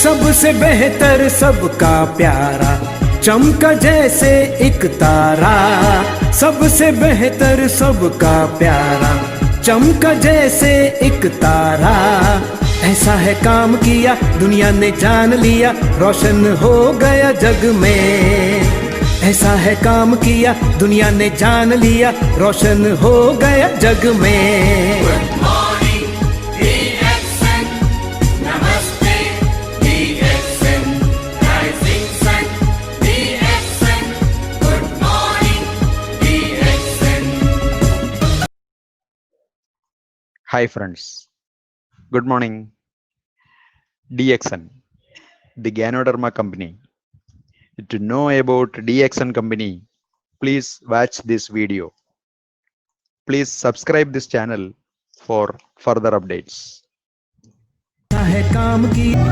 सबसे बेहतर सबका प्यारा, चमका जैसे एक तारा। सबसे बेहतर सबका प्यारा, चमका जैसे एक तारा। ऐसा है काम किया दुनिया ने जान लिया, रोशन हो गया जग में। ऐसा है काम किया दुनिया ने जान लिया, रोशन हो गया जग में। Good morning, DXN. Namaste, DXN. Rising sun, DXN. Good morning, DXN. Hi friends, good morning. DXN, the Ganoderma Company. To know about DXN Company, please watch this video. Please subscribe this channel for further updates. ऐसा है काम किया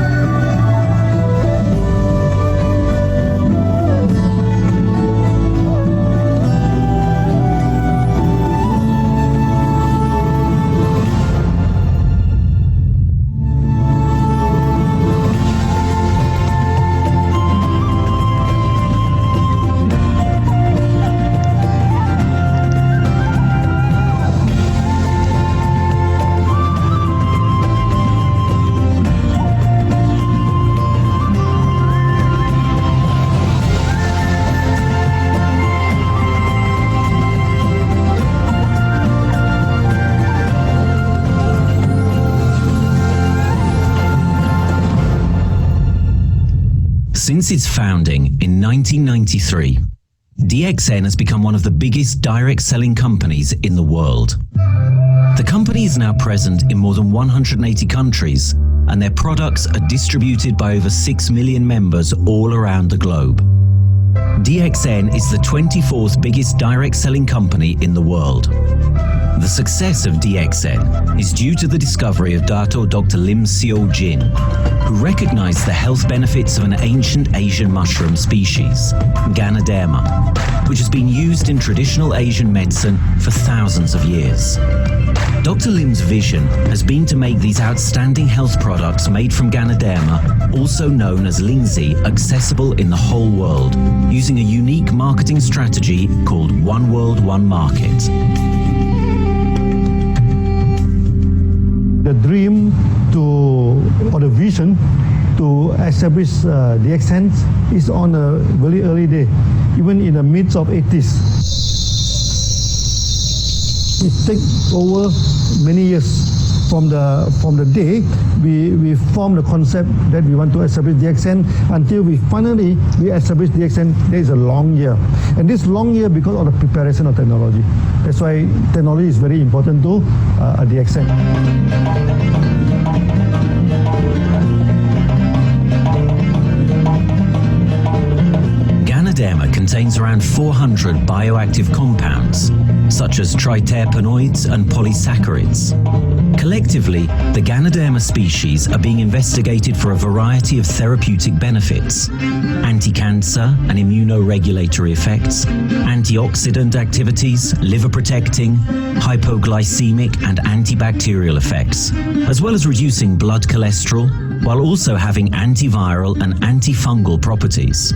Since its founding in 1993, DXN has become one of the biggest direct selling companies in the world. The company is now present in more than 180 countries, and their products are distributed by over 6 million members all around the globe. DXN is the 24th biggest direct selling company in the world. The success of DXN is due to the discovery of Dr. Lim Seo Jin, who recognized the health benefits of an ancient Asian mushroom species, Ganoderma, which has been used in traditional Asian medicine for thousands of years. Dr. Lim's vision has been to make these outstanding health products made from Ganoderma, also known as Lingzi, accessible in the whole world, using a unique marketing strategy called One World, One Market. The dream or the vision to establish DXN is on a very early day, even in the midst of 80s. It takes over many years from the day we formed the concept that we want to establish DXN until we finally establish DXN. There is a long year, and this long year because of the preparation of technology. That's why technology is very important to DXN. Ganoderma contains around 400 bioactive compounds, such as triterpenoids and polysaccharides. Collectively, the Ganoderma species are being investigated for a variety of therapeutic benefits: anti-cancer and immunoregulatory effects, antioxidant activities, liver protecting, hypoglycemic and antibacterial effects, as well as reducing blood cholesterol, while also having antiviral and antifungal properties.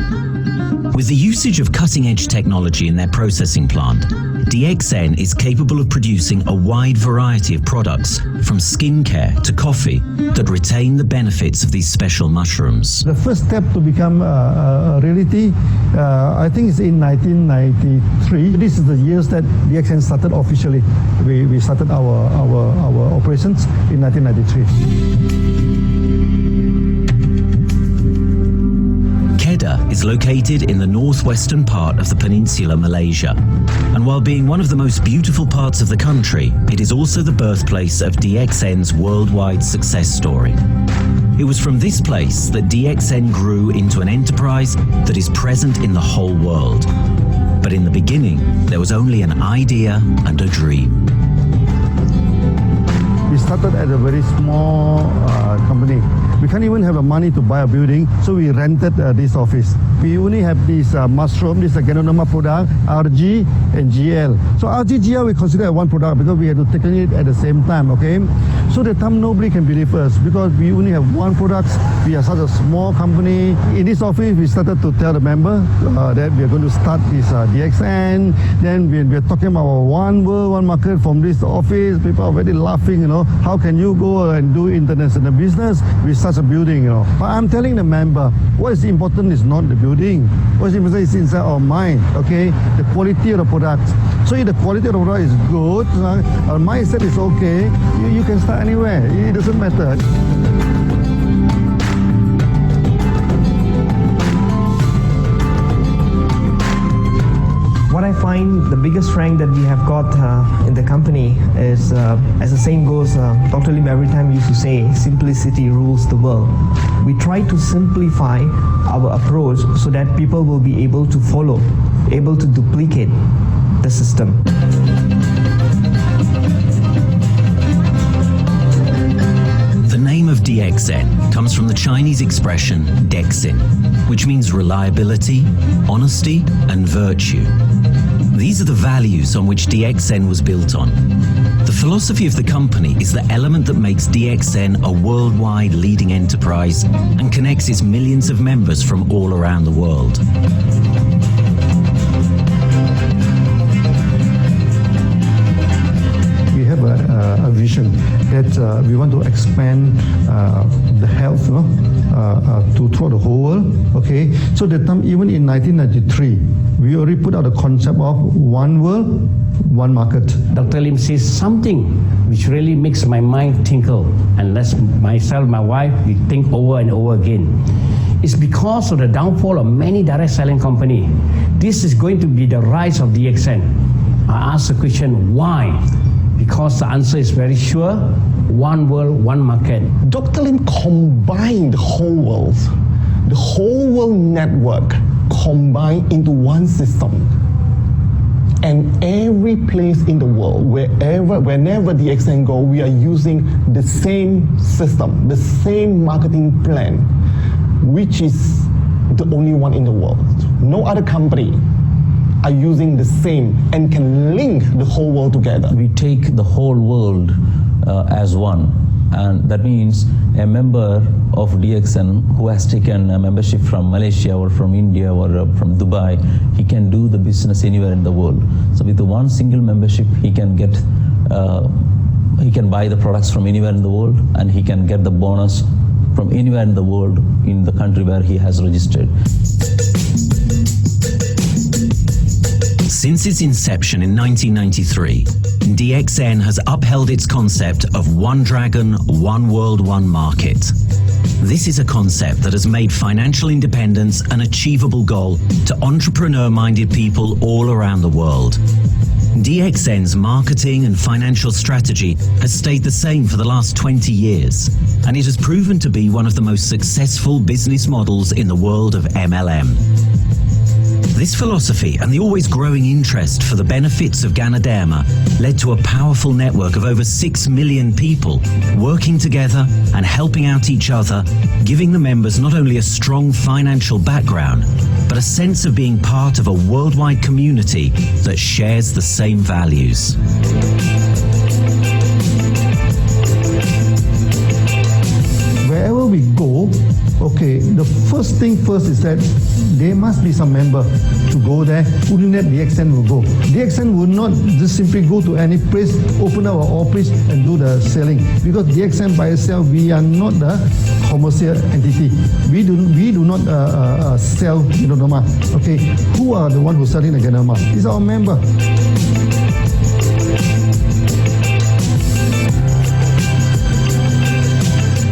With the usage of cutting-edge technology in their processing plant, DXN is capable of producing a wide variety of products, from skincare to coffee, that retain the benefits of these special mushrooms. The first step to become a reality, I think, is in 1993. This is the years that DXN started officially. We started our operations in 1993. Kedah is located in the northwestern part of the peninsula Malaysia, and while being one of the most beautiful parts of the country, it is also the birthplace of DXN's worldwide success story. It was from this place that DXN grew into an enterprise that is present in the whole world. But in the beginning, there was only an idea and a dream. We started at a very small company. We can't even have the money to buy a building, so we rented this office. we only have this mushroom, this Ganoderma product, RG and GL. So RG, GL we consider one product because we have to take it at the same time, okay? So the time nobody can believe us because we only have one product. We are such a small company. In this office, we started to tell the member that we are going to start this DXN. Then we are talking about one world, one market from this office. People are very laughing, you know. How can you go and do international business with such a building, you know? But I'm telling the member, what is important is not the building. What is important is inside our mind, okay? The quality of the product. So if the quality of the product is good, our mindset is okay, you can start anywhere. It doesn't matter. What I find the biggest strength that we have got in the company is, as the saying goes, Dr. Lim every time used to say, simplicity rules the world. We try to simplify our approach so that people will be able to follow, able to duplicate the system. The name of DXN comes from the Chinese expression DXN, which means reliability, honesty, and virtue. These are the values on which DXN was built on. The philosophy of the company is the element that makes DXN a worldwide leading enterprise and connects its millions of members from all around the world. We have a vision that we want to expand the health to throughout the whole world. Okay, so that time even in 1993, we already put out the concept of one world, one market. Dr. Lim says something which really makes my mind tinkle, and lets myself, my wife, we think over and over again. It's because of the downfall of many direct selling companies. This is going to be the rise of DXN. I ask the question, why? Because the answer is very sure, one world, one market. Dr. Lim combined the whole world network combined into one system. And every place in the world, whenever DXN go, we are using the same system, the same marketing plan, which is the only one in the world. No other company are using the same and can link the whole world together. We take the whole world as one, and that means a member of DXN who has taken a membership from Malaysia or from India or from Dubai, he can do the business anywhere in the world. So with the one single membership, he can get he can buy the products from anywhere in the world, and he can get the bonus from anywhere in the world in the country where he has registered. Since its inception in 1993, DXN has upheld its concept of one dragon, one world, one market. This is a concept that has made financial independence an achievable goal to entrepreneur-minded people all around the world. DXN's marketing and financial strategy has stayed the same for the last 20 years, and it has proven to be one of the most successful business models in the world of MLM. This philosophy and the always growing interest for the benefits of Ganoderma led to a powerful network of over 6 million people working together and helping out each other, giving the members not only a strong financial background, but a sense of being part of a worldwide community that shares the same values. Wherever we go, okay, the first thing first is that there must be some member to go there. Only that DXN will go. DXN will not just simply go to any place, open our office and do the selling. Because DXN by itself, we are not the commercial entity. We do not sell Ganoderma. Okay, who are the one who's selling the Ganoderma? It's our member.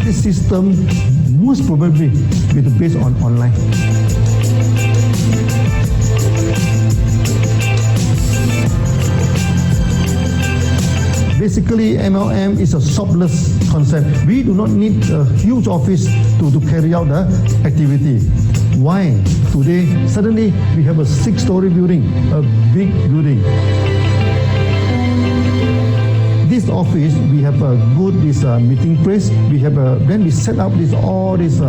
This system most probably will be based on online. Basically, MLM is a shopless concept. We do not need a huge office to carry out the activity. Why? Today, suddenly we have a 6-story building, a big building. This office, we have a good meeting place. We have then we set up all these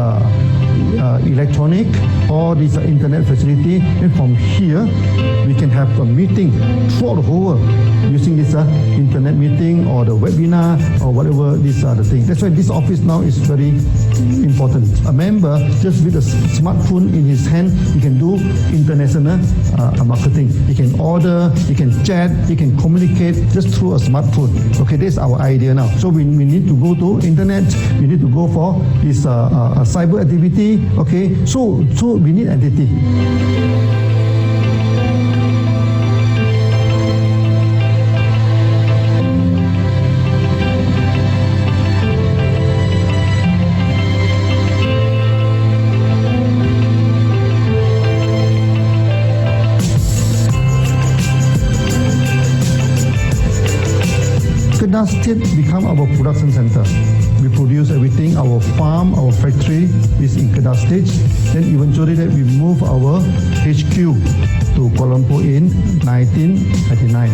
electronic or this internet facility. And from here, we can have a meeting throughout the whole world using this internet meeting or the webinar or whatever these are the things. That's why this office now is very important. A member, just with a smartphone in his hand, he can do international marketing. He can order, he can chat, he can communicate just through a smartphone. Okay, that's our idea now. So we need to go to internet, we need to go for this cyber activity. Okay, so we need entity. Kedah State become our production center. We produce everything. Our farm, our factory is in Kedah State. Then eventually that we move our HQ to Kuala Lumpur in 1999.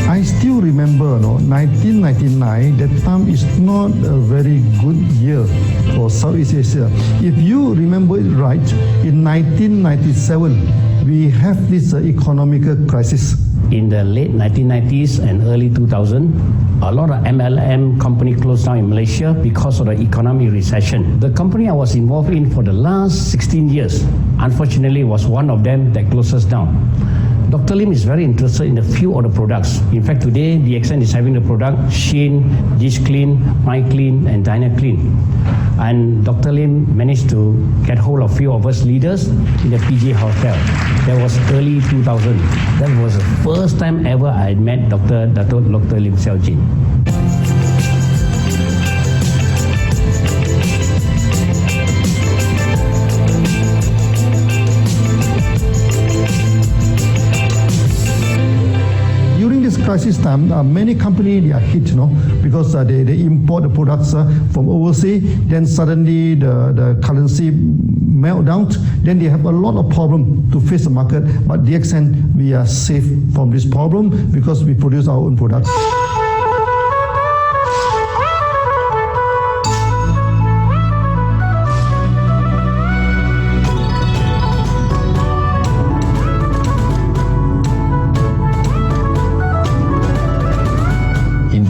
I still remember, 1999, that time is not a very good year for Southeast Asia. If you remember it right, in 1997, we have this economic crisis. In the late 1990s and early 2000, a lot of MLM company closed down in Malaysia because of the economic recession. The company I was involved in for the last 16 years, unfortunately, was one of them that closes down. Dr. Lim is very interested in a few of the products. In fact, today, DXN is having the product Sheen, Dish Clean, My Clean, and Diner Clean. And Dr. Lim managed to get hold of a few of us leaders in the PJ Hotel. That was early 2000. That was the first time ever I had met Dr. Lim Xiao Jin. Crisis time, many companies they are hit, because they import the products from overseas. Then suddenly the currency melt down. Then they have a lot of problem to face the market. But DXN, we are safe from this problem because we produce our own products.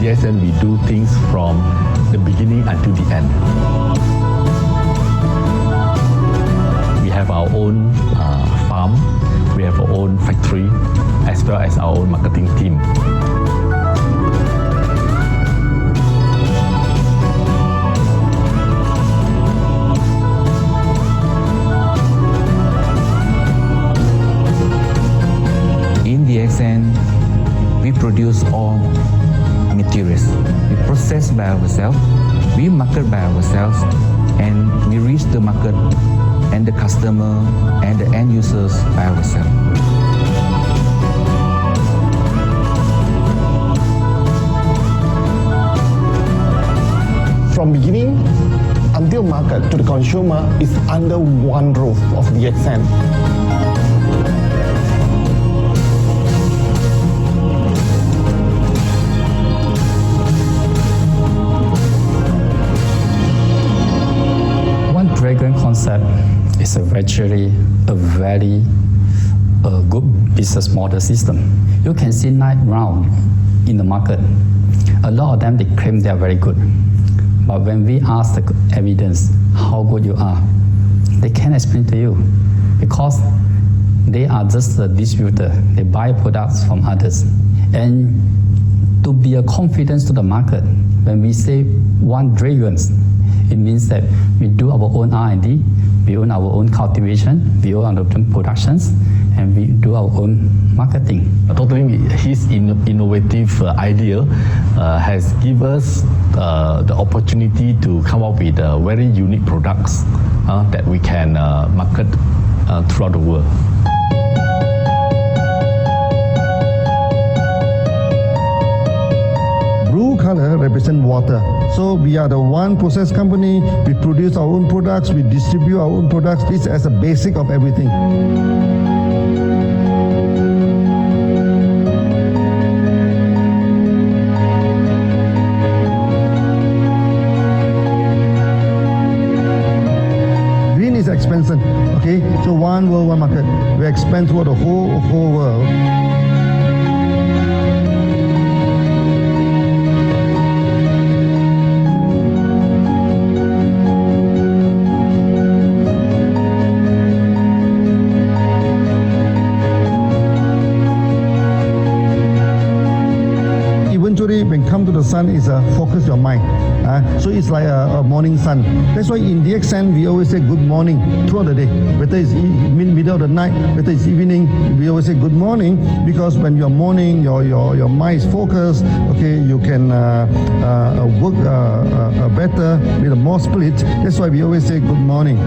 DXN, we do things from the beginning until the end. We have our own farm, we have our own factory, as well as our own marketing team. In DXN, we produce all materials. We process by ourselves, we market by ourselves, and we reach the market and the customer and the end users by ourselves. From beginning until market to the consumer is under one roof of DXN. Dragon concept is actually a very good business model system. You can see right round in the market. A lot of them, they claim they are very good. But when we ask the evidence how good you are, they can't explain to you because they are just a distributor. They buy products from others. And to be a confidence to the market, when we say one dragon, it means that we do our own R&D, we own our own cultivation, we own our own productions, and we do our own marketing. Dr. Lim, his innovative idea has given us the opportunity to come up with very unique products that we can market throughout the world. Blue color represents water. So we are the one process company. We produce our own products. We distribute our own products. This is as a basic of everything. We expand throughout the whole world. Eventually, when come to the sun, is focus your mind. So it's like a morning sun. That's why in DXN we always say good morning throughout the day. Whether it's middle of the night, whether it's evening, we always say good morning, because when you're morning, your mind is focused. Okay, you can work better with more spirit. That's why we always say good morning.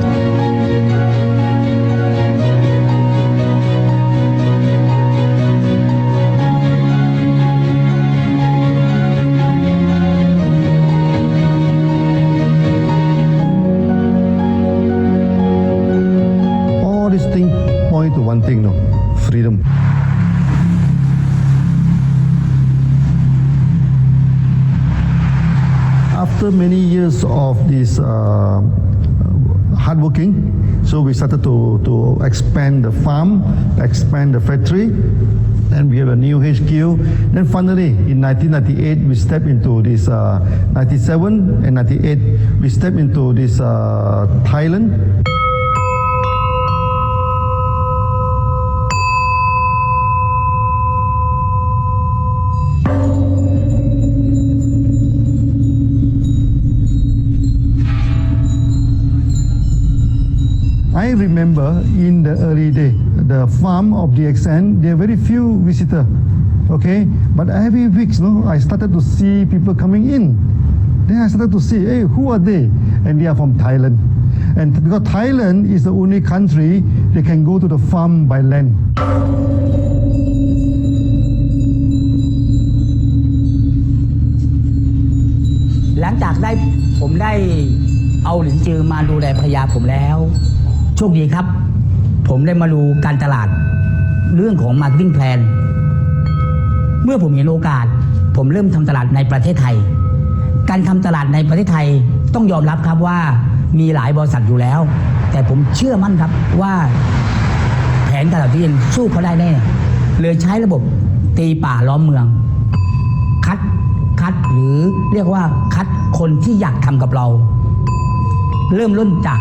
To one thing, no, freedom. After many years of this hard working, so we started to expand the farm, expand the factory, and we have a new HQ. Then finally, in 1998, we stepped into this 97 and 98, we stepped into this Thailand. I remember in the early day, the farm of DXN, there are very few visitors, okay? But every week, I started to see people coming in. Then I started to see, hey, who are they? And they are from Thailand. And because Thailand is the only country they can go to the farm by land. หลังจากผมได้เอาหลินจือมาดูแลภรรยาผมแล้วโชคดีครับผมได้มาดูการตลาดเรื่องของ Marketing Plan เมื่อผมเห็นโอกาสผมเริ่มทำตลาดในประเทศไทยการทำตลาดในประเทศไทยต้องยอมรับครับว่ามีหลายบริษัทอยู่แล้วแต่ผมเชื่อมั่นครับว่าแผนการตลาดที่ยังสู้เขาได้แน่เลยใช้ระบบตีป่าล้อมเมืองคัดหรือเรียกว่าคัดคนที่อยากทำกับเราเริ่มต้นจาก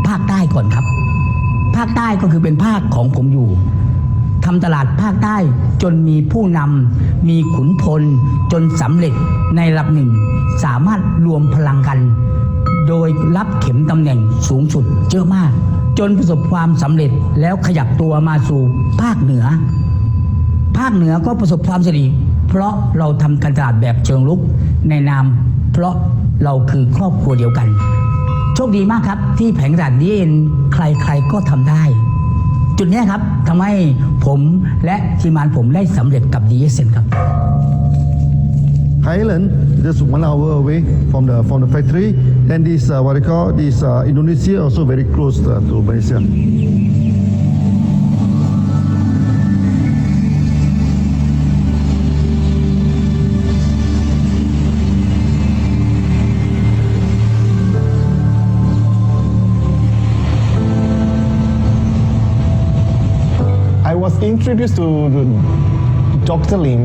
ภาคใต้ก่อนครับภาคใต้ก็คือเป็นภาคของผมอยู่ทำตลาดภาคใต้จนมีผู้นำมีขุนพลจนสำเร็จในระดับหนึ่งสามารถรวมพลังกันโดยรับเข็มตำแหน่งสูงสุดเยอะมากจนประสบความสำเร็จแล้วขยับตัวมาสู่ภาคเหนือก็ประสบความสำเร็จเพราะเราทำการตลาดแบบเชิงรุกในนามเพราะเราคือครอบครัวเดียวกันโชคดีมากครับที่แผงตลาดDXNใครๆก็ทำได้จุดนี้ครับทำให้ผมและทีมงานผมได้สำเร็จกับDXNครับ Thailand just 1 hour away from the factory, and this what they call this Indonesia also very close to Malaysia. I was introduced to Dr. Lim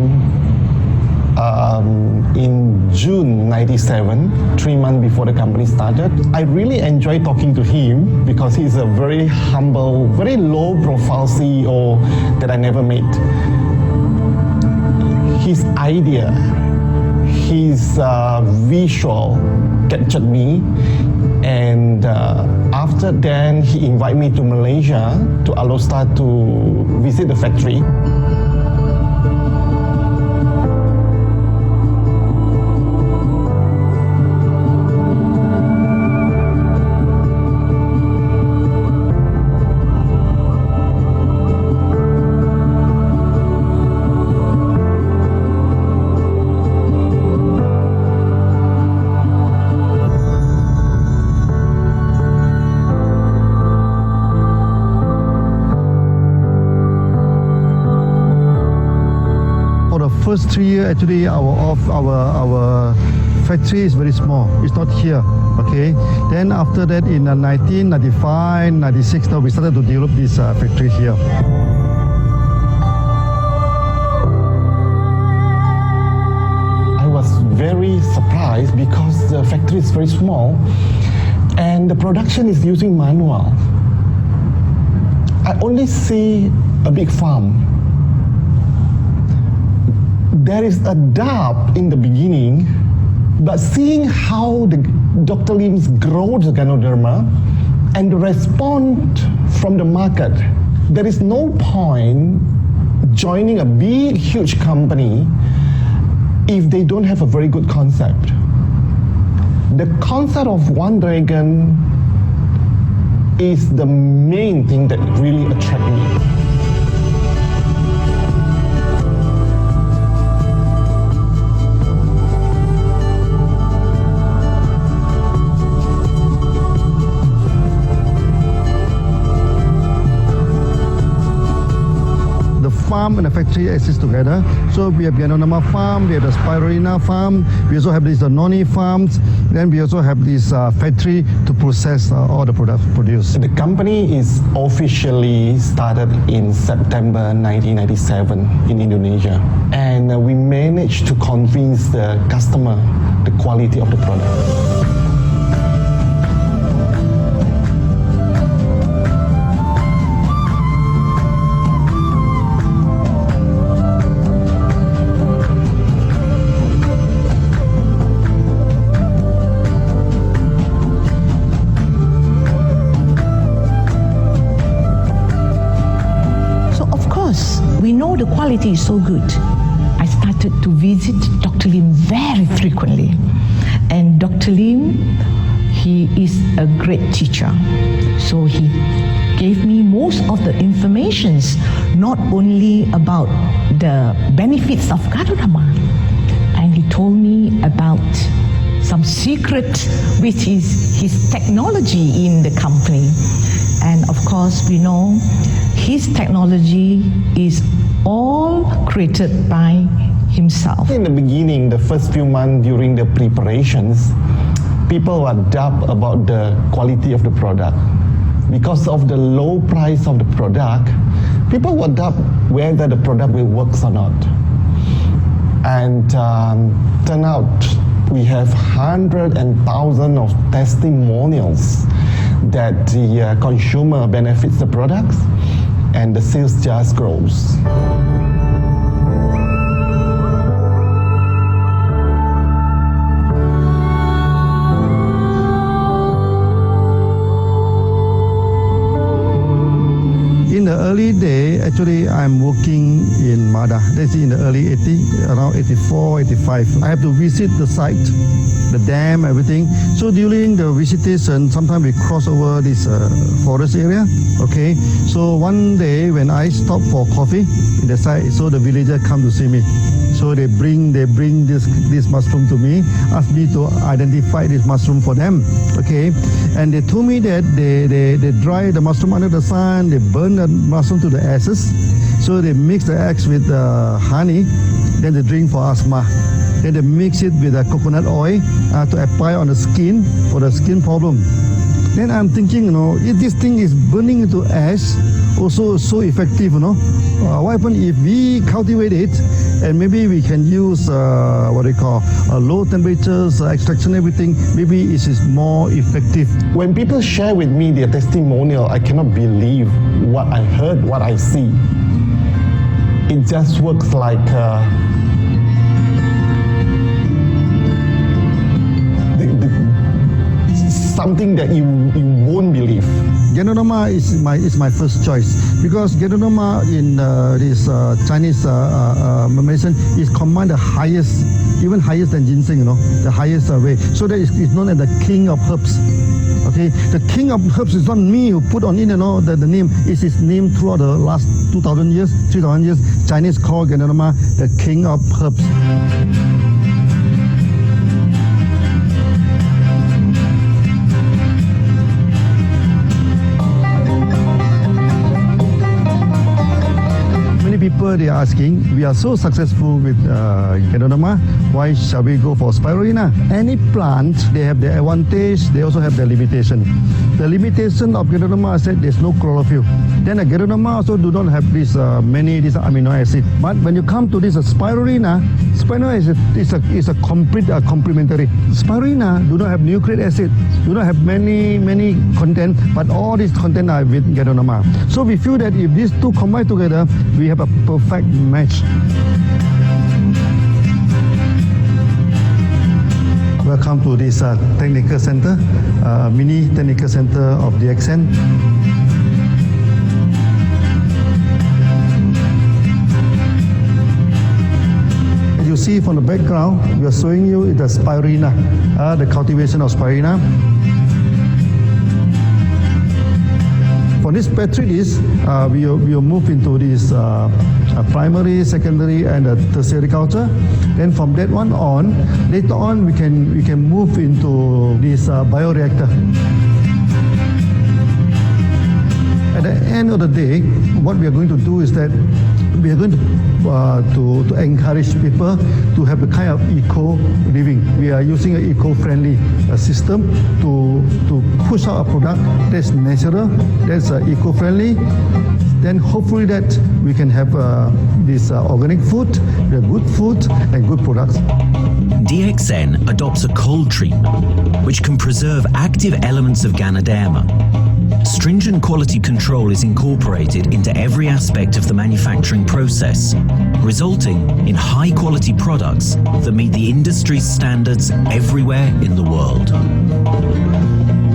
in June 97, 3 months before the company started. I really enjoyed talking to him because he's a very humble, very low profile CEO that I never met. His idea, his visual captured me, and after that he invited me to Malaysia, to Alostar, to visit the factory. First 3 years, actually, our factory is very small. It's not here. Okay. Then after that, in 1995, 96, now we started to develop this factory here. I was very surprised because the factory is very small and the production is using manual. I only see a big farm. There is a doubt in the beginning, but seeing how Dr. Lim's grows the Ganoderma and the response from the market, there is no point joining a big, huge company if they don't have a very good concept. The concept of One Dragon is the main thing that really attracts me. Farm and the factory exist together. So we have Ganoderma farm, we have the Spirulina farm, we also have these noni farms, then we also have this factory to process all the products produced. The company is officially started in September 1997 in Indonesia, and we managed to convince the customer the quality of the product. We know the quality is so good. I started to visit Dr. Lim very frequently. And Dr. Lim, he is a great teacher. So he gave me most of the informations, not only about the benefits of Ganoderma, and he told me about some secret, which is his technology in the company. And of course, we know his technology is all created by himself. In the beginning, the first few months during the preparations, people were doubt about the quality of the product. Because of the low price of the product, people were doubt whether the product will work or not. And turn out we have hundreds and thousands of testimonials that the consumer benefits the products and the sales just grows. In the early day, actually, I'm working in Mada. That's in the early 80s, around 84, 85. I have to visit the site, the dam, everything. So during the visitation, sometimes we cross over this forest area. Okay. So one day when I stop for coffee in the site, so the villager come to see me. So they bring this mushroom to me, ask me to identify this mushroom for them. Okay. And they told me that they dry the mushroom under the sun, they burn the mushroom to the ashes. So they mix the eggs with honey, then they drink for asthma. Then they mix it with coconut oil to apply on the skin for the skin problem. Then I'm thinking, if this thing is burning into ash, also so effective, what happens if we cultivate it and maybe we can use low temperatures, extraction, everything, maybe it is more effective. When people share with me their testimonial, I cannot believe what I heard, what I see. It just works like something that you won't believe. Ganoderma is my first choice because Ganoderma in this Chinese medicine is command the highest, even higher than ginseng, the highest way. So that is known as the king of herbs. Okay, the king of herbs is not me who put on it, the name. It is named throughout the last 2,000 years, 3,000 years. Chinese call Ganoderma the king of herbs. many people they are asking, we are so successful with Ganoderma, why shall we go for spirulina? Any plant, they have their advantage, they also have their limitation. The limitation of Ganoderma is that there's no chlorophyll. Then Ganoderma also do not have this many this amino acid. But when you come to this spirulina, spirulina is a complete complementary. Spirulina do not have nucleic acid, do not have many content, but all these content are with Ganoderma. So we feel that if these two combine together, we have a perfect match. Welcome to this technical center, mini technical center of DXN. You see from the background, we are showing you the spirulina, the cultivation of spirulina. For this petri dish, we will move into this primary, secondary, and tertiary culture. Then from that one on, later on we can move into this bioreactor. At the end of the day, what we are going to do is that we are going to encourage people to have a kind of eco living. We are using an eco-friendly system to push out a product that's natural, that's eco-friendly. Then hopefully that we can have this organic food, the good food and good products. DXN adopts a cold treatment which can preserve active elements of Ganoderma. Stringent quality control is incorporated into every aspect of the manufacturing process, resulting in high-quality products that meet the industry's standards everywhere in the world.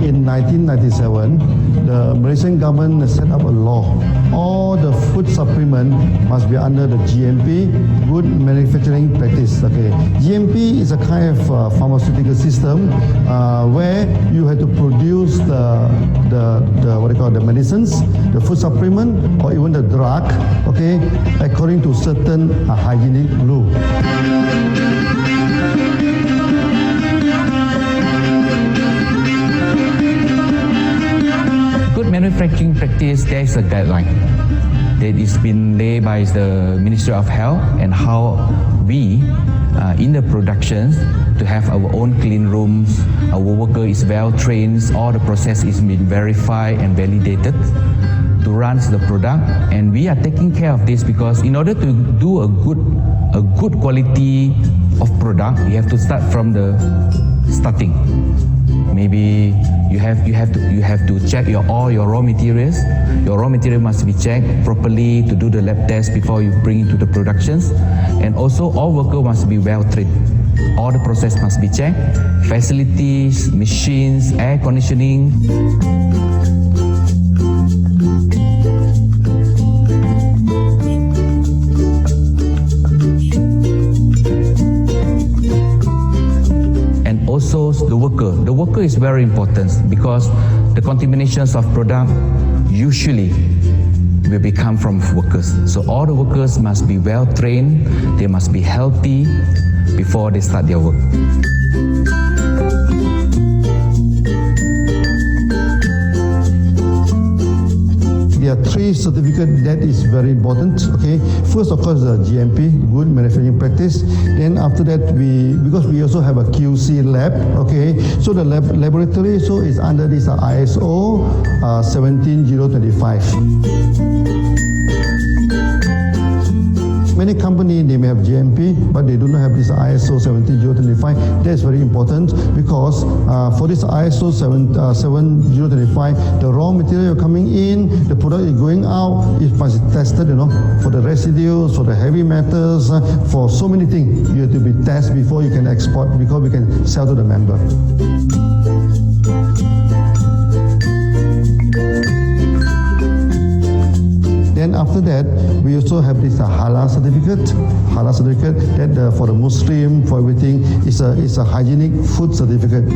In 1997, the Malaysian government set up a law. All the food supplement must be under the GMP, Good Manufacturing Practice. Okay, GMP is a kind of pharmaceutical system where you have to produce the what they call the medicines, the food supplement, or even the drug. Okay, according to certain hygienic rule. Good manufacturing practice, there is a guideline that is been laid by the Ministry of Health and how we in the productions to have our own clean rooms, our worker is well trained, all the process is being verified and validated to run the product, and we are taking care of this because in order to do a good quality of product, you have to start from the starting. Maybe you have to check all your raw materials. Your raw material must be checked properly to do the lab test before you bring it to the productions. And also all workers must be well trained. All the process must be checked. Facilities, machines, air conditioning. Also the worker is very important because the contaminations of product usually will become from workers. So all the workers must be well trained, they must be healthy before they start their work. There are three certificates that is very important. Okay, first of course the GMP, Good Manufacturing Practice. Then after that because we also have a QC lab. Okay, so the laboratory is under this ISO 17025. Many companies, they may have GMP, but they do not have this ISO 17025. That's very important because for this ISO 17025, the raw material coming in, the product is going out, it must be tested, for the residues, for the heavy metals, for so many things. You have to be tested before you can export, because we can sell to the member. Then after that, we also have this halal certificate. Halal certificate that for the Muslim, for everything, is a hygienic food certificate.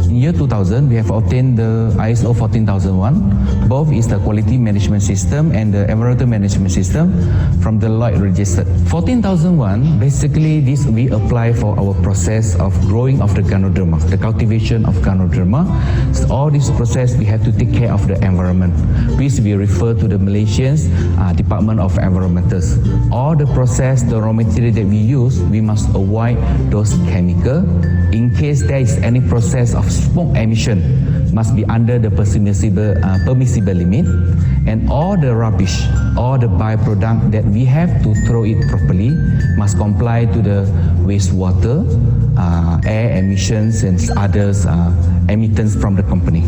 In year year 2000, we have obtained the ISO 14001. Both is the quality management system and the environmental management system from the Lloyd registered. 14001, basically this we apply for our process of growing of the Ganoderma, the cultivation of Ganoderma. So all this process we have to take care of the environment. Please we refer to the Malaysians Department of Environmentals. All the process, the raw material that we use, we must avoid those chemicals. In case there is any process of smoke emission, must be under the permissible limit, and all the rubbish, all the byproduct that we have to throw it properly must comply to the wastewater, air emissions and others emittance from the company.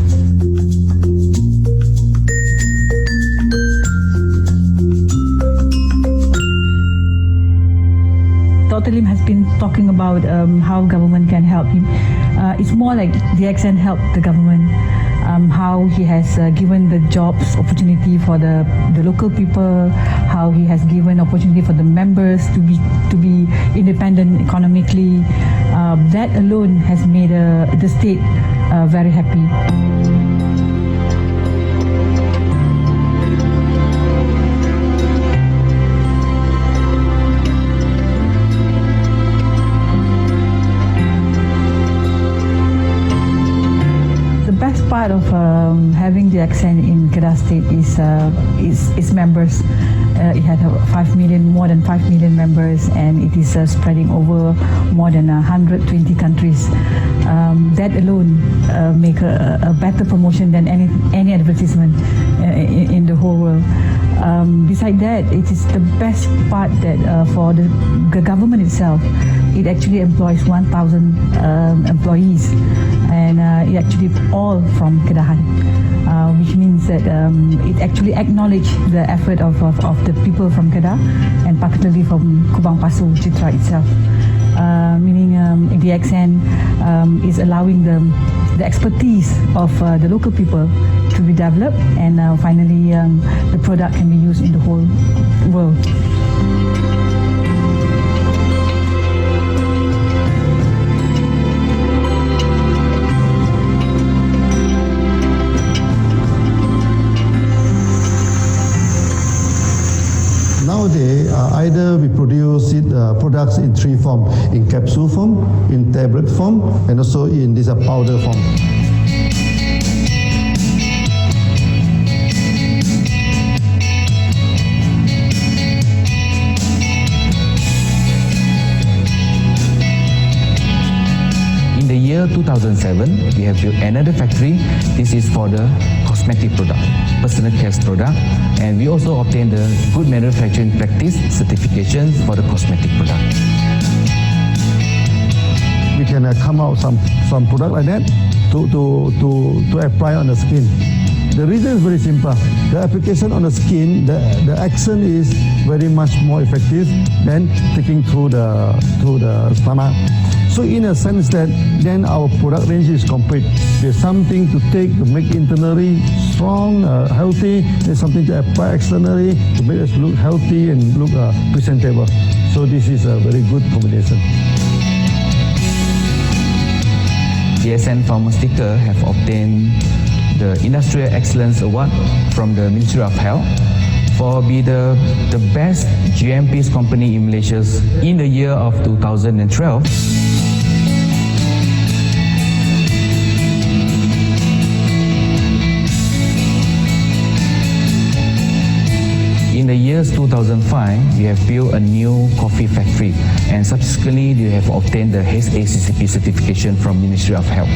Dr. Lim has been talking about how government can help him. It's more like DXN helped the government, how he has given the jobs opportunity for the local people, how he has given opportunity for the members to be independent economically. That alone has made the state very happy. Part of having the DXN in Kedah State is members. It had more than 5 million members, and it is spreading over more than 120 countries. That alone make a better promotion than any advertisement in the whole world. Besides that, it is the best part that for the government itself, it actually employs 1,000 employees, and it actually all from Kedahan, which means that it actually acknowledges the effort of the people from Kedah, and particularly from Kubang Pasu Citra itself. Meaning DXN is allowing the expertise of the local people to be developed, and finally the product can be used in the whole world. Nowadays, either we produce products in three forms: in capsule form, in tablet form, and also in this powder form. In the year 2007, we have built another factory. This is for the cosmetic product, personal care product, and we also obtained the good manufacturing practice certifications for the cosmetic product. We can come out some product like that to apply on the skin. The reason is very simple. The application on the skin, the action is very much more effective than taking through the stomach. So in a sense that then our product range is complete. There's something to take to make internally strong, healthy. There's something to apply externally to make us look healthy and look presentable. So this is a very good combination. DXN Pharmaceutical have obtained the Industrial Excellence Award from the Ministry of Health for be the best GMPs company in Malaysia in the year of 2012. In the years 2005, we have built a new coffee factory, and subsequently we have obtained the HACCP certification from Ministry of Health.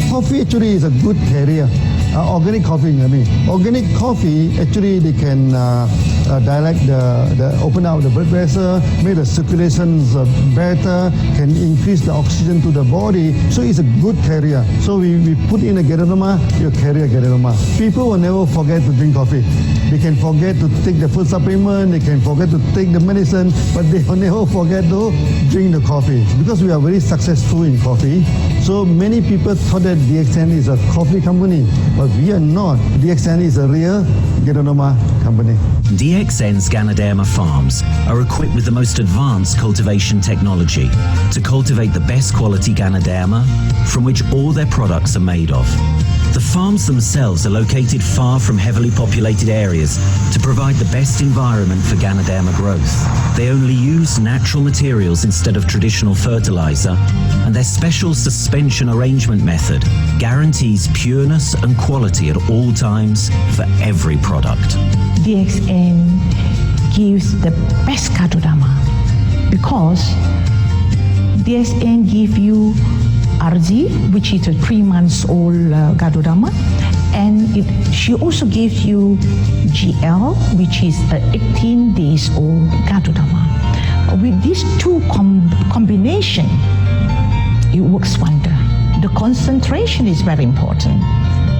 Coffee actually is a good carrier. Organic coffee, I mean. Organic coffee, actually they can dilate open up the blood vessel, make the circulations better, can increase the oxygen to the body. So it's a good carrier. So we put in a Ganoderma, you carry a Ganoderma. People will never forget to drink coffee. They can forget to take the food supplement, they can forget to take the medicine, but they will never forget to drink the coffee. Because we are very successful in coffee, so many people thought that DXN DXN is a coffee company, but we are not. DXN is a real Ganoderma company. DXN's Ganoderma farms are equipped with the most advanced cultivation technology to cultivate the best quality Ganoderma from which all their products are made of. The farms themselves are located far from heavily populated areas to provide the best environment for Ganoderma growth. They only use natural materials instead of traditional fertilizer, and their special suspension arrangement method guarantees pureness and quality at all times for every product. DXN gives the best Ganoderma because DXN gives you RG, which is a 3 months old Ganoderma, and she also gives you GL, which is a 18 days old Ganoderma. With these two combination, it works wonder. The concentration is very important.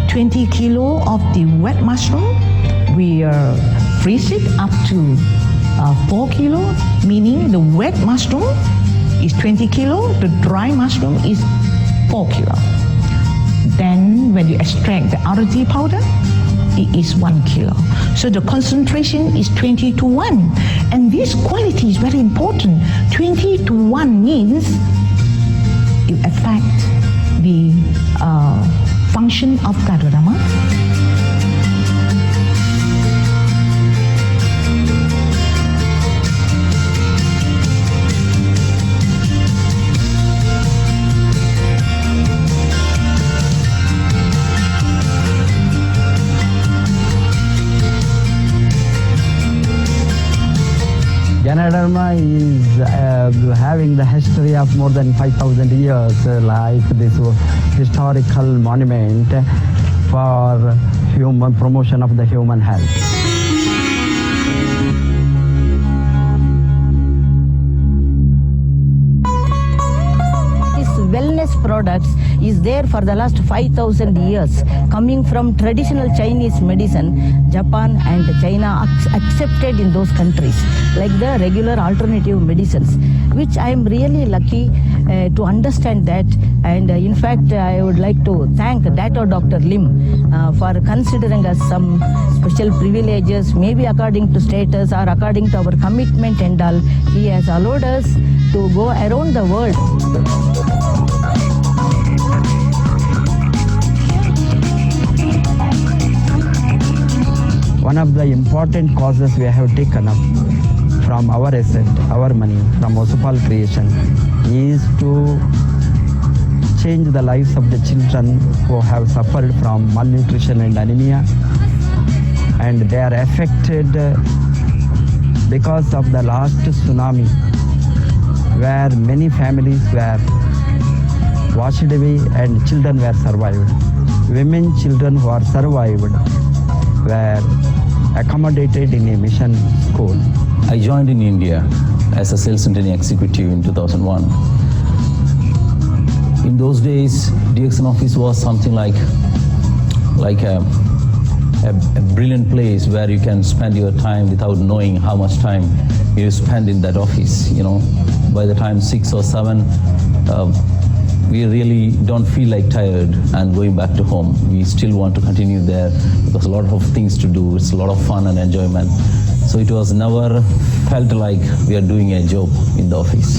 20 kilo of the wet mushroom, we freeze it up to 4 kilo, meaning the wet mushroom is 20 kilo, the dry mushroom is 4 kilo. Then when you extract the RG powder, it is 1 kilo. So the concentration is 20 to 1. And this quality is very important. 20 to 1 means it affects the function of Ganoderma. Ganoderma is having the history of more than 5,000 years, like this historical monument for human promotion of the human health. Wellness products is there for the last 5,000 years, coming from traditional Chinese medicine. Japan and China accepted in those countries like the regular alternative medicines, which I am really lucky to understand that. And in fact, I would like to thank Dr. Lim for considering us some special privileges, maybe according to status or according to our commitment and all. He has allowed us to go around the world. One of the important causes we have taken up from our asset, our money, from Osopal creation, is to change the lives of the children who have suffered from malnutrition and anemia, and they are affected because of the last tsunami, where many families were washed away and children were survived. Women, children who are survived were accommodated in a mission school. I joined in India as a sales and training executive in 2001. In those days, DXN office was something like a brilliant place where you can spend your time without knowing how much time you spend in that office. You know, by the time 6 or 7, we really don't feel like tired and going back to home. We still want to continue there because a lot of things to do. It's a lot of fun and enjoyment. So it was never felt like we are doing a job in the office.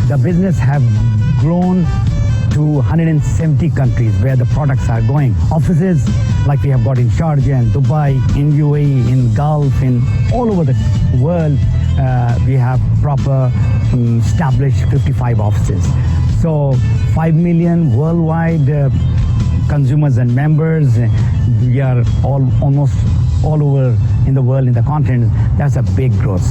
The business have grown to 170 countries where the products are going. Offices like we have got in Sharjah and Dubai, in UAE, in Gulf, in all over the world, we have proper established 55 offices. So 5 million worldwide consumers and members. We are almost all over in the world, in the continent. That's a big growth.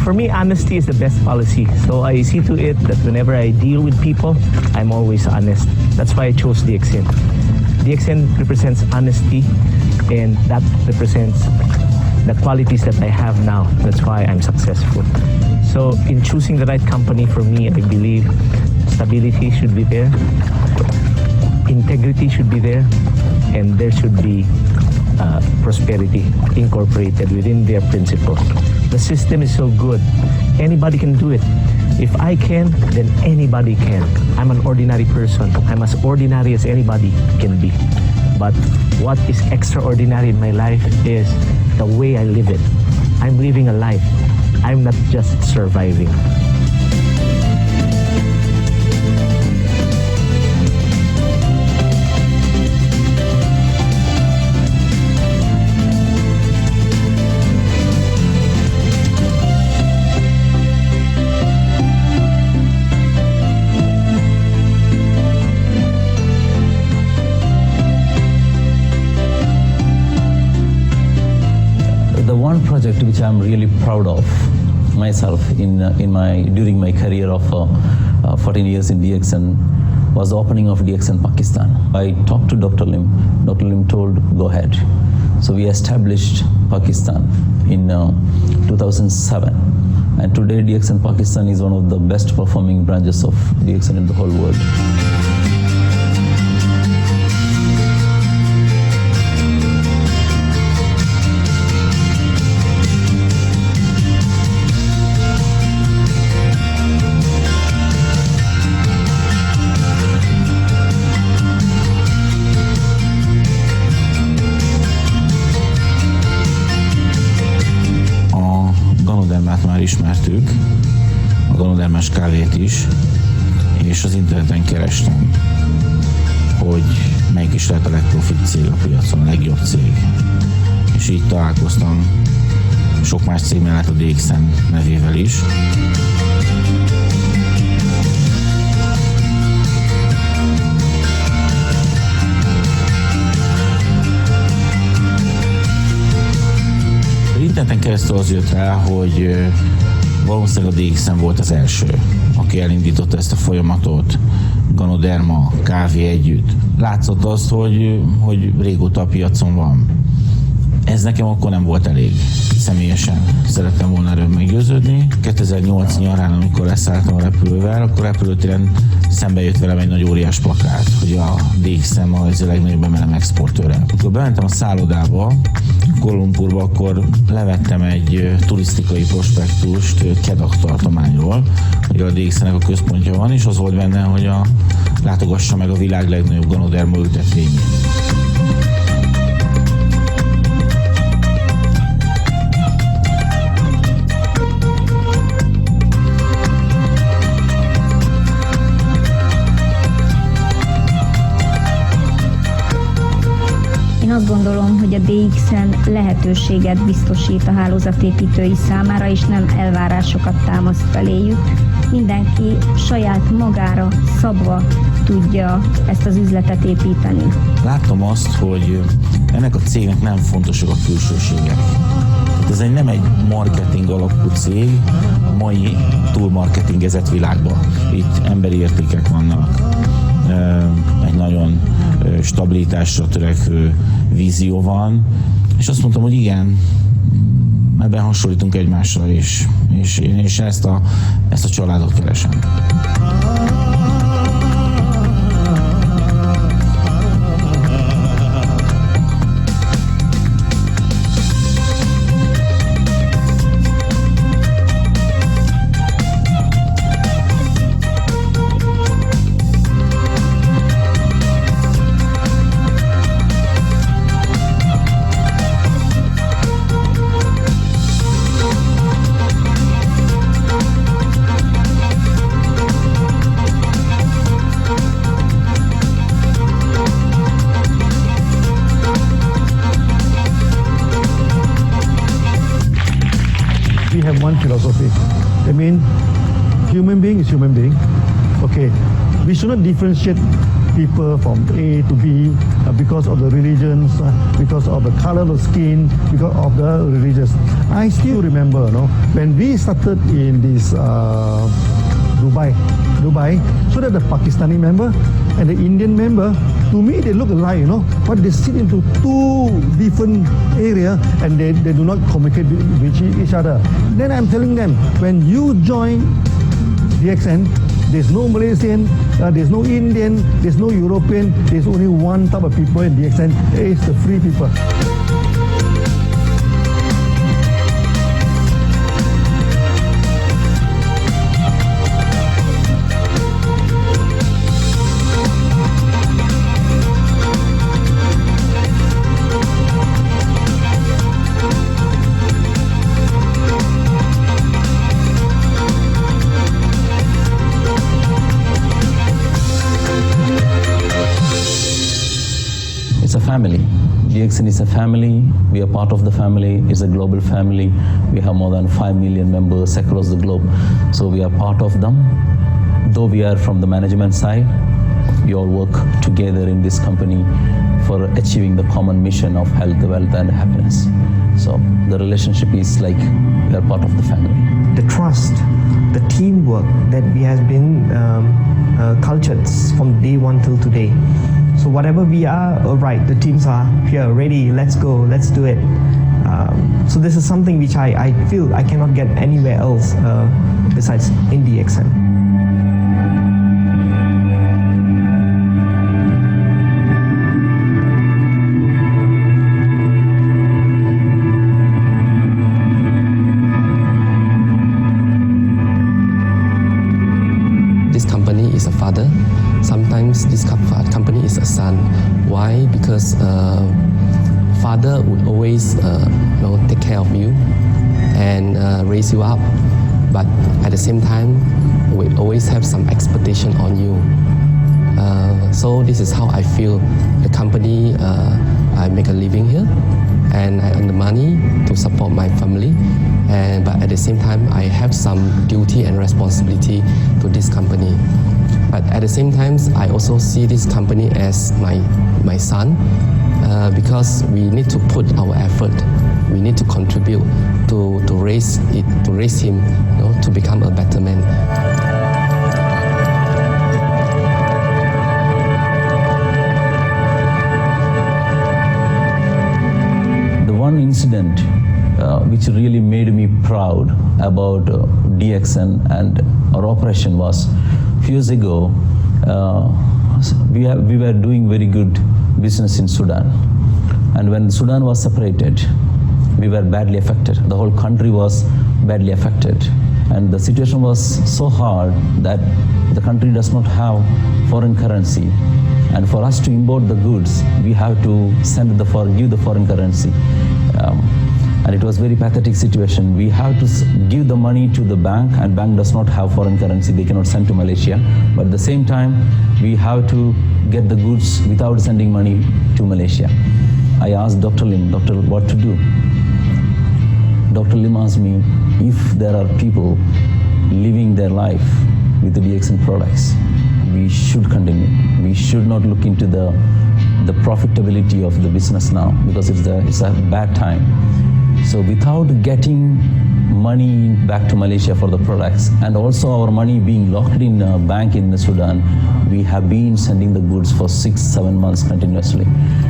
For me, honesty is the best policy. So I see to it that whenever I deal with people, I'm always honest. That's why I chose DXN. DXN represents honesty, and that represents the qualities that I have now. That's why I'm successful. So in choosing the right company for me, I believe stability should be there, integrity should be there, and there should be prosperity incorporated within their principles. The system is so good. Anybody can do it. If I can, then anybody can. I'm an ordinary person. I'm as ordinary as anybody can be. But what is extraordinary in my life is the way I live it. I'm living a life. I'm not just surviving. The one project which I'm really proud of myself during my career of 14 years in DXN was the opening of DXN Pakistan. I talked to Dr. Lim. Dr. Lim told, go ahead. So we established Pakistan in 2007. And today DXN Pakistan is one of the best performing branches of DXN in the whole world. Ganodermát már ismertük, a ganodermás kávét is, és az interneten kerestem, hogy melyik is lehet a legprofit cég a piacon, a legjobb cég. És így találkoztam sok más cég mellett a DXN nevével is. Interneten keresztül az jött rá, hogy valószínűleg a DXN volt az első, aki elindította ezt a folyamatot, Ganoderma, kávé együtt. Látszott azt, hogy régóta a piacon van. Ez nekem akkor nem volt elég. Személyesen szerettem volna erről meggyőződni. 2008 nyarán, amikor leszálltam a repülővel, akkor repülőtéren szembe jött velem egy nagy óriás plakát, hogy a DXN az a legnagyobb emelem exportőre. Akkor bementem a szállodába, Kuala Lumpurba, akkor levettem egy turisztikai prospektust Kedah tartományról, hogy a DXN-nek a központja van, és az volt benne, hogy látogassa meg a világ legnagyobb Ganoderma ültetvényét. Én azt gondolom, hogy a DXN lehetőséget biztosít a hálózatépítői számára, és nem elvárásokat támaszt feléjük. Mindenki saját magára szabva tudja ezt az üzletet építeni. Láttam azt, hogy ennek a cégnek nem fontosak a külsőségek. Ez nem egy marketing alapú cég a mai túlmarketingezett világban. Itt emberi értékek vannak, egy nagyon stabilitásra törekvő vízió van, és azt mondtam, hogy igen, ebben hasonlítunk egymásra, és én ezt a családot keresem. One philosophy. I mean, human being is human being. Okay, we should not differentiate people from A to B because of the religions, because of the color of skin, because of the religious. I still remember, when we started in this Dubai, so that the Pakistani member and the Indian member, to me they look alike, but they sit into two different areas and they do not communicate with each other. Then I'm telling them, when you join DXN, there's no Malaysian, there's no Indian, there's no European, there's only one type of people in DXN, it's the free people. Family. DXN is a family. We are part of the family. It's a global family. We have more than 5 million members across the globe. So we are part of them. Though we are from the management side, we all work together in this company for achieving the common mission of health, wealth, and happiness. So the relationship is like we are part of the family. The trust, the teamwork that we have been cultured from day one till today. So whatever we are, all right, the teams are here, ready, let's go, let's do it. So this is something which I feel I cannot get anywhere else besides in DXN. This company is a father. Sometimes this company is a son. Why? Because father would always take care of you and raise you up, but at the same time we always have some expectation on you. So this is how I feel. The company, I make a living here and I earn the money to support my family, but at the same time I have some duty and responsibility to this company. But at the same time, I also see this company as my son, because we need to put our effort. We need to contribute to raise him, to become a better man. The one incident which really made me proud about DXN and our operation was years ago, we were doing very good business in Sudan. And when Sudan was separated, we were badly affected. The whole country was badly affected. And the situation was so hard that the country does not have foreign currency. And for us to import the goods, we have to give the foreign currency. And it was very pathetic situation. We have to give the money to the bank, and bank does not have foreign currency. They cannot send to Malaysia. But at the same time, we have to get the goods without sending money to Malaysia. I asked Dr. Lim, doctor, what to do? Dr. Lim asked me if there are people living their life with the DXN products, we should continue. We should not look into the profitability of the business now, because it's a bad time. So without getting money back to Malaysia for the products, and also our money being locked in a bank in Sudan, we have been sending the goods for 6-7 months continuously.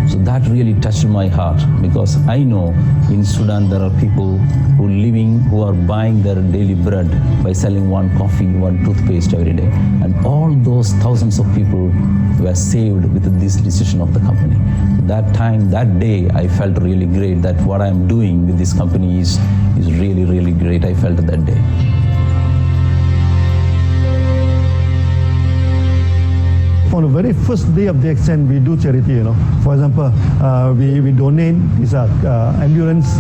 So that really touched my heart, because I know in Sudan there are people who are buying their daily bread by selling one coffee, one toothpaste every day. And all those thousands of people were saved with this decision of the company. That day, I felt really great that what I'm doing with this company is really, really great. I felt that day. On the very first day of DXN, we do charity. For example, we donate this ambulance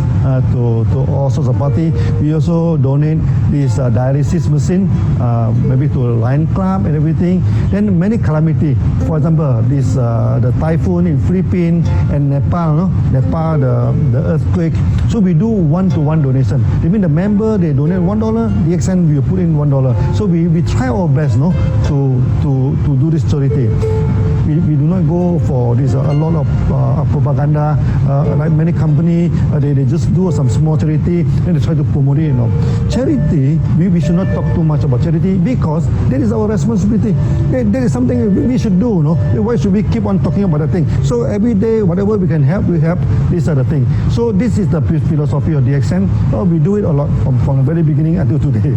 to all sorts of party. We also donate this dialysis machine, maybe to Lion Club and everything. Then many calamity. For example, this the typhoon in Philippines and Nepal. Nepal, the earthquake. So we do one-to-one donation. Even the member, they donate $1. DXN we put in $1. So we try our best, to do this charity. We do not go for this a lot of propaganda like many company. They just do some small charity and they try to promote it. Charity, we should not talk too much about charity because that is our responsibility. That is something we should do. Why should we keep on talking about the thing? So every day, whatever we can help, we help. These are the things. So this is the philosophy of DXN. We do it a lot from the very beginning until today.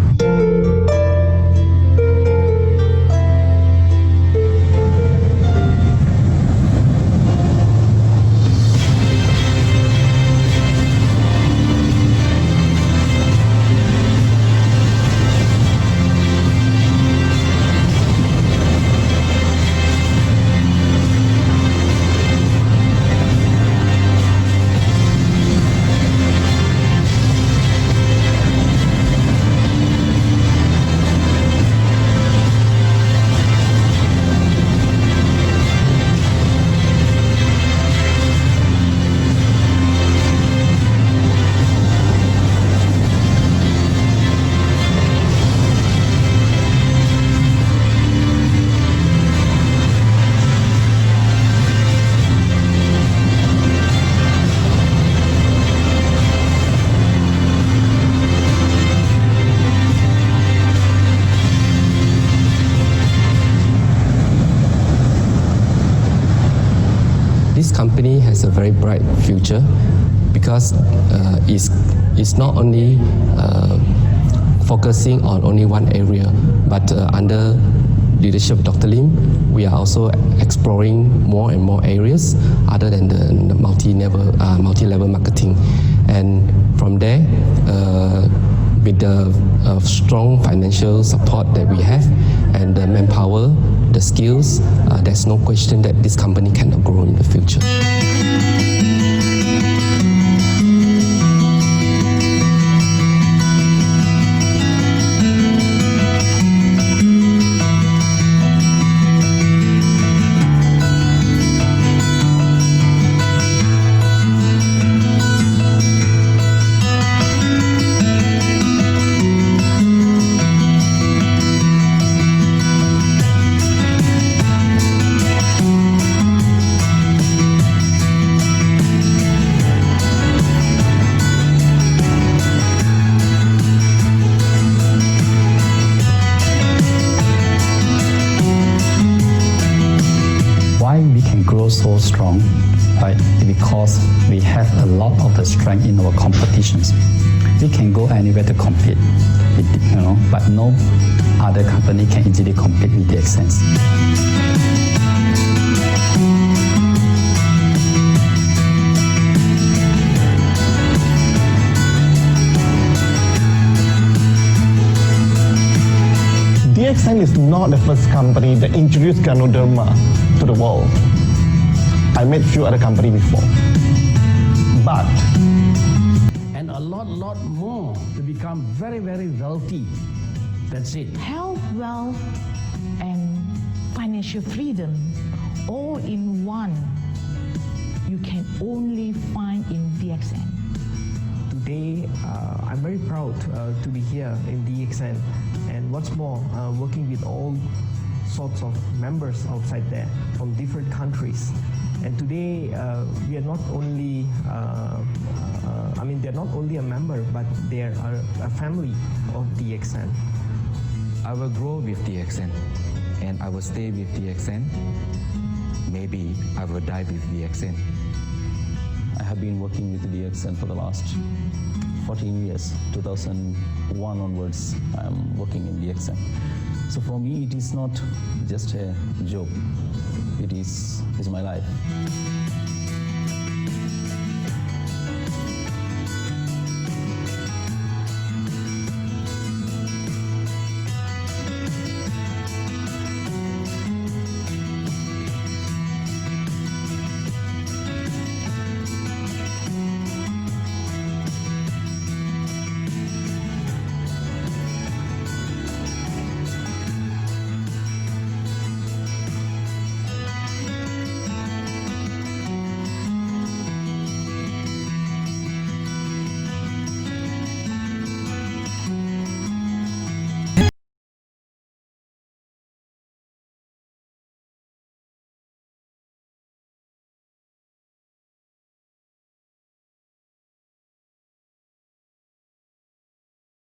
This company has a very bright future because it's not only focusing on only one area, but under leadership of Dr. Lim, we are also exploring more and more areas other than the multi-level marketing. And from there, with the strong financial support that we have and the manpower, the skills, there's no question that this company cannot grow in the future. So strong, right? Because we have a lot of the strength in our competitions. We can go anywhere to compete, but no other company can easily compete with DXN. DXN is not the first company that introduced Ganoderma to the world. I met few other companies before, but and a lot more to become very, very wealthy. That's it. Health, wealth, and financial freedom all in one. You can only find in DXN. Today, I'm very proud to be here in DXN, and what's more, working with all sorts of members outside there from different countries. And today, we are not only, they're not only a member, but they are a family of DXN. I will grow with DXN, and I will stay with DXN. Maybe I will die with DXN. I have been working with DXN for the last 14 years. 2001 onwards, I am working in DXN. So for me, it is not just a job. It is my life.